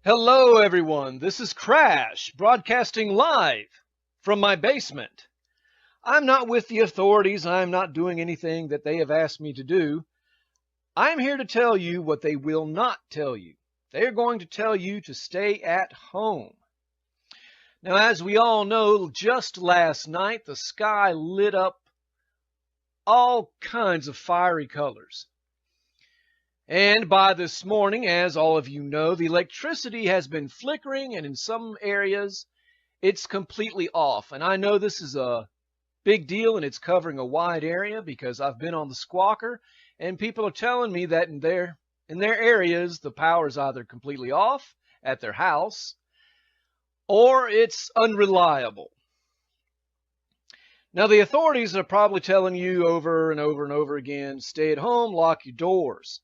Hello, everyone. This is Crash, broadcasting live from my basement. I'm not with the authorities. I'm not doing anything that they have asked me to do. I'm here to tell you what they will not tell you. They are going to tell you to stay at home. Now, as we all know, just last night, the sky lit up all kinds of fiery colors. And by this morning, as all of you know, the electricity has been flickering, and in some areas, it's completely off. And I know this is a big deal, and it's covering a wide area because I've been on the Squawker, and people are telling me that in their areas, the power is either completely off at their house, or it's unreliable. Now, the authorities are probably telling you over and over and over again, stay at home, lock your doors.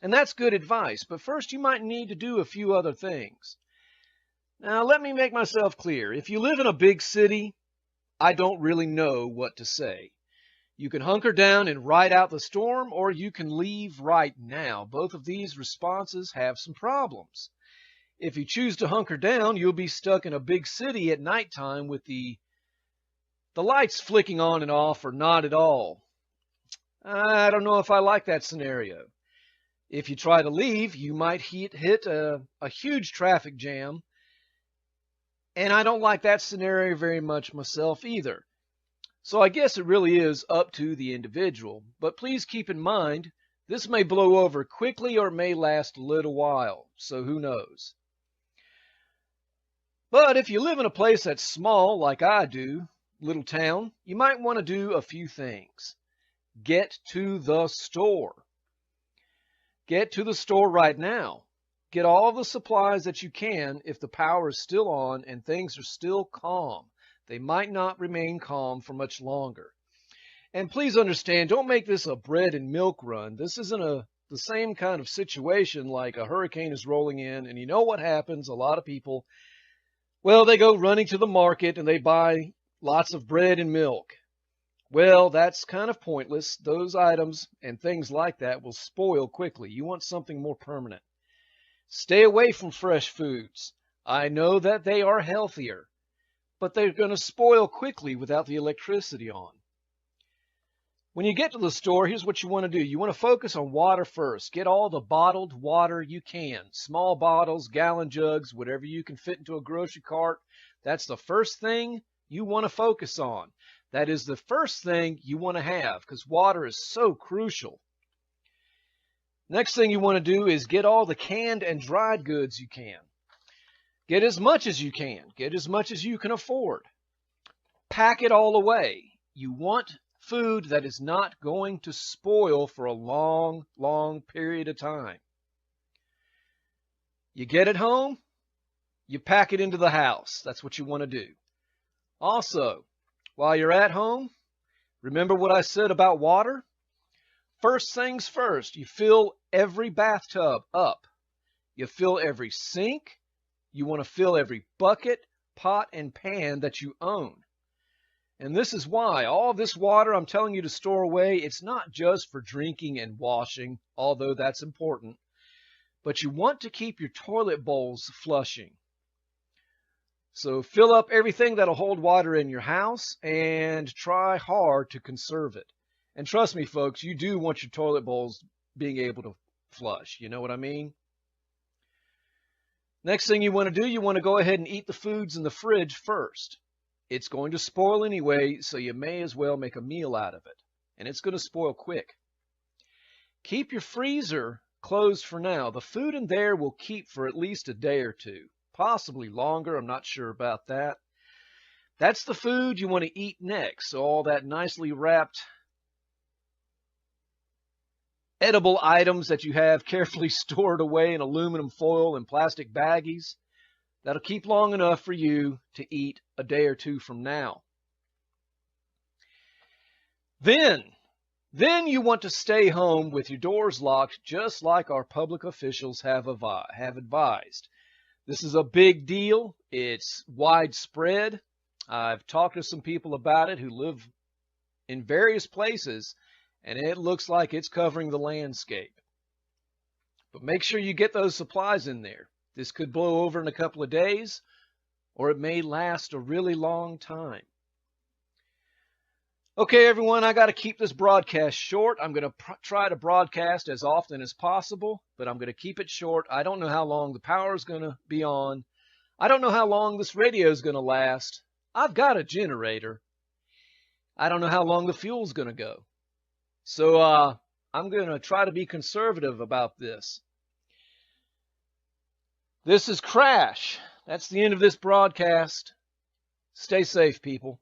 And that's good advice, but first you might need to do a few other things. Now, let me make myself clear. If you live in a big city, I don't really know what to say. You can hunker down and ride out the storm, or you can leave right now. Both of these responses have some problems. If you choose to hunker down, you'll be stuck in a big city at nighttime with the lights flicking on and off or not at all. I don't know if I like that scenario. If you try to leave, you might hit a huge traffic jam, and I don't like that scenario very much myself either. So I guess it really is up to the individual, but please keep in mind, this may blow over quickly or it may last a little while, so who knows. But if you live in a place that's small, like I do, little town, you might want to do a few things. Get to the store. Get to the store right now. Get all the supplies that you can if the power is still on and things are still calm. They might not remain calm for much longer. And please understand, don't make this a bread and milk run. This isn't the same kind of situation like a hurricane is rolling in, and you know what happens? A lot of people, well, they go running to the market and they buy lots of bread and milk. Well, that's kind of pointless. Those items and things like that will spoil quickly. You want something more permanent. Stay away from fresh foods. I know that they are healthier, but they're going to spoil quickly without the electricity on. When you get to the store, here's what you want to do. You want to focus on water first. Get all the bottled water you can. Small bottles, gallon jugs, whatever you can fit into a grocery cart. That's the first thing you want to focus on. That is the first thing you want to have because water is so crucial. Next thing you want to do is get all the canned and dried goods you can. Get as much as you can. Get as much as you can afford. Pack it all away. You want food that is not going to spoil for a long, long period of time. You get it home, you pack it into the house. That's what you want to do. Also, while you're at home, remember what I said about water? First things first, you fill every bathtub up. You fill every sink. You want to fill every bucket, pot, and pan that you own. And this is why all this water I'm telling you to store away, it's not just for drinking and washing, although that's important, but you want to keep your toilet bowls flushing. So fill up everything that'll hold water in your house and try hard to conserve it. And trust me, folks, you do want your toilet bowls being able to flush. You know what I mean? Next thing you want to do, you want to go ahead and eat the foods in the fridge first. It's going to spoil anyway, so you may as well make a meal out of it. And it's going to spoil quick. Keep your freezer closed for now. The food in there will keep for at least a day or two. Possibly longer, I'm not sure about that. That's the food you want to eat next. So all that nicely wrapped edible items that you have carefully stored away in aluminum foil and plastic baggies, that'll keep long enough for you to eat a day or two from now. Then you want to stay home with your doors locked, just like our public officials have advised. This is a big deal. It's widespread. I've talked to some people about it who live in various places, and it looks like it's covering the landscape. But make sure you get those supplies in there. This could blow over in a couple of days, or it may last a really long time. Okay, everyone, I got to keep this broadcast short. I'm going to try to broadcast as often as possible, but I'm going to keep it short. I don't know how long the power is going to be on. I don't know how long this radio is going to last. I've got a generator. I don't know how long the fuel's going to go. So I'm going to try to be conservative about this. This is Crash. That's the end of this broadcast. Stay safe, people.